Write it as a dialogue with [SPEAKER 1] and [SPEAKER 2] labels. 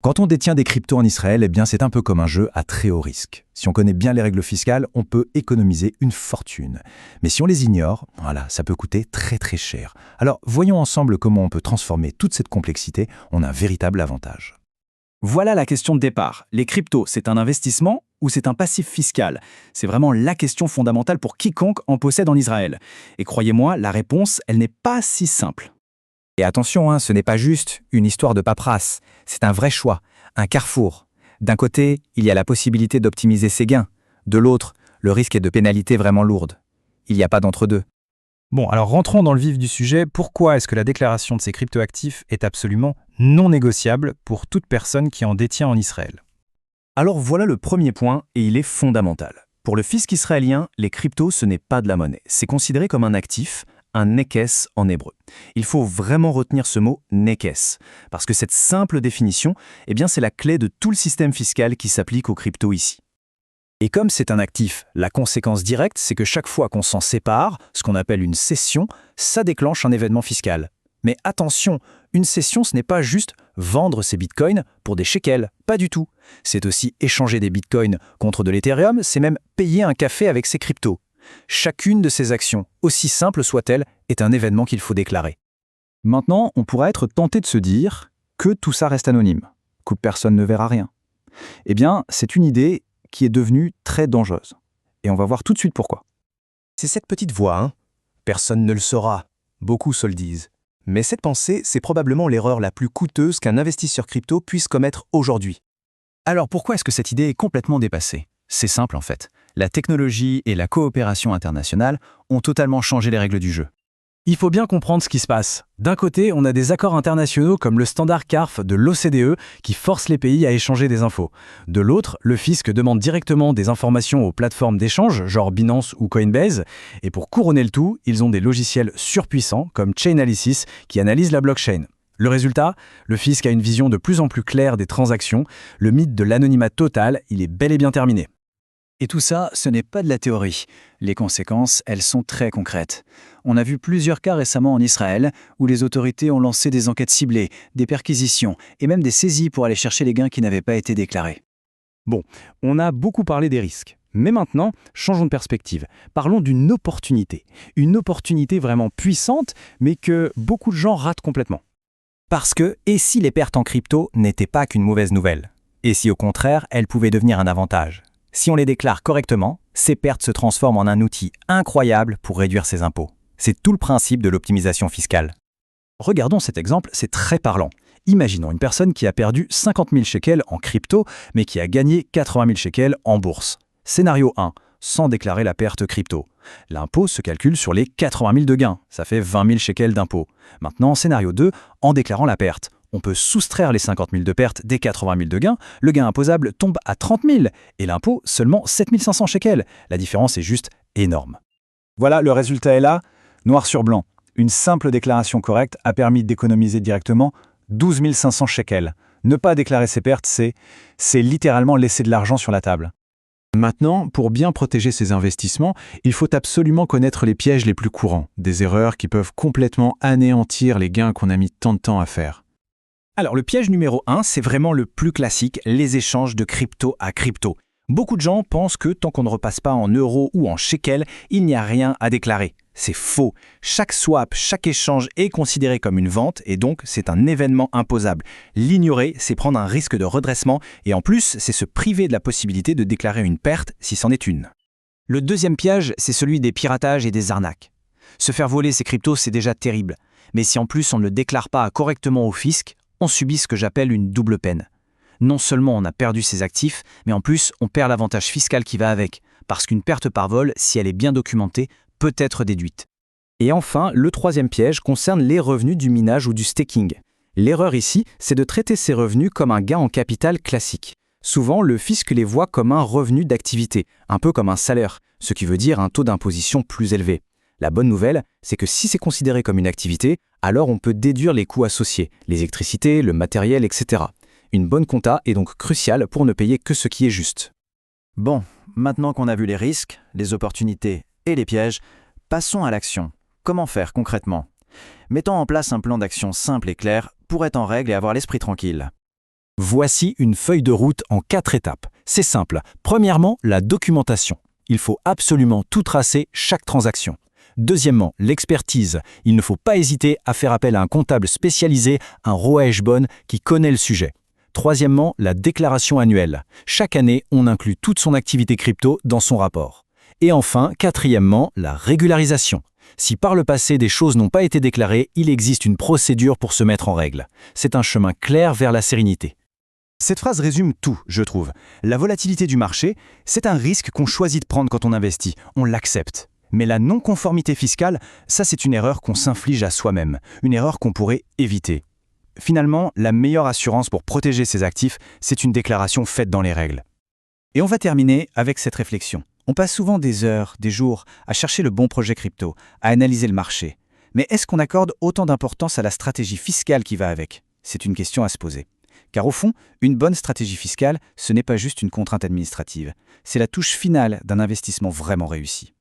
[SPEAKER 1] Quand on détient des cryptos en Israël, eh bien c'est un peu comme un jeu à très haut risque. Si on connaît bien les règles fiscales, on peut économiser une fortune. Mais si on les ignore, voilà, ça peut coûter très très cher. Alors voyons ensemble comment on peut transformer toute cette complexité en un véritable avantage.
[SPEAKER 2] Voilà la question de départ. Les cryptos, c'est un investissement ou c'est un passif fiscal? C'est vraiment la question fondamentale pour quiconque en possède en Israël. Et croyez-moi, la réponse, elle n'est pas si simple.
[SPEAKER 3] Et attention, ce n'est pas juste une histoire de paperasse, c'est un vrai choix, un carrefour. D'un côté, il y a la possibilité d'optimiser ses gains. De l'autre, le risque est de pénalités vraiment lourdes. Il n'y a pas d'entre-deux.
[SPEAKER 4] Bon, alors rentrons dans le vif du sujet. Pourquoi est-ce que la déclaration de ces cryptoactifs est absolument non négociable pour toute personne qui en détient en Israël?
[SPEAKER 2] Alors voilà le premier point, et il est fondamental. Pour le fisc israélien, les cryptos, ce n'est pas de la monnaie. C'est considéré comme un actif, un nekes en hébreu. Il faut vraiment retenir ce mot nekes, parce que cette simple définition, eh bien, c'est la clé de tout le système fiscal qui s'applique aux cryptos ici. Et comme c'est un actif, la conséquence directe, c'est que chaque fois qu'on s'en sépare, ce qu'on appelle une cession, ça déclenche un événement fiscal. Mais attention, une cession, ce n'est pas juste vendre ses bitcoins pour des shekels, pas du tout. C'est aussi échanger des bitcoins contre de l'Ethereum, c'est même payer un café avec ses cryptos. Chacune de ces actions, aussi simple soit-elle, est un événement qu'il faut déclarer.
[SPEAKER 1] Maintenant, on pourrait être tenté de se dire que tout ça reste anonyme, que personne ne verra rien. Eh bien, c'est une idée qui est devenue très dangereuse. Et on va voir tout de suite pourquoi.
[SPEAKER 5] C'est cette petite voix, Personne ne le saura. Beaucoup se le disent. Mais cette pensée, c'est probablement l'erreur la plus coûteuse qu'un investisseur crypto puisse commettre aujourd'hui.
[SPEAKER 2] Alors pourquoi est-ce que cette idée est complètement dépassée? C'est simple en fait. La technologie et la coopération internationale ont totalement changé les règles du jeu. Il faut bien comprendre ce qui se passe. D'un côté, on a des accords internationaux comme le standard CARF de l'OCDE qui forcent les pays à échanger des infos. De l'autre, le fisc demande directement des informations aux plateformes d'échange, genre Binance ou Coinbase. Et pour couronner le tout, ils ont des logiciels surpuissants comme Chainalysis qui analysent la blockchain. Le résultat, le fisc a une vision de plus en plus claire des transactions. Le mythe de l'anonymat total, il est bel et bien terminé.
[SPEAKER 6] Et tout ça, ce n'est pas de la théorie. Les conséquences, elles sont très concrètes. On a vu plusieurs cas récemment en Israël où les autorités ont lancé des enquêtes ciblées, des perquisitions et même des saisies pour aller chercher les gains qui n'avaient pas été déclarés.
[SPEAKER 2] Bon, on a beaucoup parlé des risques. Mais maintenant, changeons de perspective. Parlons d'une opportunité. Une opportunité vraiment puissante, mais que beaucoup de gens ratent complètement.
[SPEAKER 3] Parce que, et si les pertes en crypto n'étaient pas qu'une mauvaise nouvelle? Et si au contraire, elles pouvaient devenir un avantage? Si on les déclare correctement, ces pertes se transforment en un outil incroyable pour réduire ses impôts. C'est tout le principe de l'optimisation fiscale.
[SPEAKER 2] Regardons cet exemple, c'est très parlant. Imaginons une personne qui a perdu 50 000 shekels en crypto, mais qui a gagné 80 000 shekels en bourse. Scénario 1, sans déclarer la perte crypto. L'impôt se calcule sur les 80 000 de gains, ça fait 20 000 shekels d'impôt. Maintenant, scénario 2, en déclarant la perte. On peut soustraire les 50 000 de perte des 80 000 de gains, le gain imposable tombe à 30 000 et l'impôt seulement 7 500 shekels. La différence est juste énorme.
[SPEAKER 1] Voilà, le résultat est là, noir sur blanc. Une simple déclaration correcte a permis d'économiser directement 12 500 shekels. Ne pas déclarer ses pertes, c'est littéralement laisser de l'argent sur la table. Maintenant, pour bien protéger ses investissements, il faut absolument connaître les pièges les plus courants, des erreurs qui peuvent complètement anéantir les gains qu'on a mis tant de temps à faire.
[SPEAKER 2] Alors le piège numéro 1, c'est vraiment le plus classique, les échanges de crypto à crypto. Beaucoup de gens pensent que tant qu'on ne repasse pas en euros ou en shekels, il n'y a rien à déclarer. C'est faux. Chaque swap, chaque échange est considéré comme une vente et donc c'est un événement imposable. L'ignorer, c'est prendre un risque de redressement et en plus, c'est se priver de la possibilité de déclarer une perte si c'en est une. Le deuxième piège, c'est celui des piratages et des arnaques. Se faire voler ses cryptos, c'est déjà terrible. Mais si en plus on ne le déclare pas correctement au fisc, on subit ce que j'appelle une double peine. Non seulement on a perdu ses actifs, mais en plus on perd l'avantage fiscal qui va avec, parce qu'une perte par vol, si elle est bien documentée, peut être déduite. Et enfin, le troisième piège concerne les revenus du minage ou du staking. L'erreur ici, c'est de traiter ces revenus comme un gain en capital classique. Souvent, le fisc les voit comme un revenu d'activité, un peu comme un salaire, ce qui veut dire un taux d'imposition plus élevé. La bonne nouvelle, c'est que si c'est considéré comme une activité, alors on peut déduire les coûts associés, l'électricité, le matériel, etc. Une bonne compta est donc cruciale pour ne payer que ce qui est juste.
[SPEAKER 6] Bon, maintenant qu'on a vu les risques, les opportunités et les pièges, passons à l'action. Comment faire concrètement? Mettons en place un plan d'action simple et clair pour être en règle et avoir l'esprit tranquille.
[SPEAKER 3] Voici une feuille de route en 4 étapes. C'est simple. Premièrement, la documentation. Il faut absolument tout tracer, chaque transaction. Deuxièmement, l'expertise. Il ne faut pas hésiter à faire appel à un comptable spécialisé, un Roa Heshbon qui connaît le sujet. Troisièmement, la déclaration annuelle. Chaque année, on inclut toute son activité crypto dans son rapport. Et enfin, quatrièmement, la régularisation. Si par le passé des choses n'ont pas été déclarées, il existe une procédure pour se mettre en règle. C'est un chemin clair vers la sérénité.
[SPEAKER 1] Cette phrase résume tout, je trouve. La volatilité du marché, c'est un risque qu'on choisit de prendre quand on investit. On l'accepte. Mais la non-conformité fiscale, ça c'est une erreur qu'on s'inflige à soi-même, une erreur qu'on pourrait éviter. Finalement, la meilleure assurance pour protéger ses actifs, c'est une déclaration faite dans les règles.
[SPEAKER 6] Et on va terminer avec cette réflexion. On passe souvent des heures, des jours, à chercher le bon projet crypto, à analyser le marché. Mais est-ce qu'on accorde autant d'importance à la stratégie fiscale qui va avec? C'est une question à se poser. Car au fond, une bonne stratégie fiscale, ce n'est pas juste une contrainte administrative. C'est la touche finale d'un investissement vraiment réussi.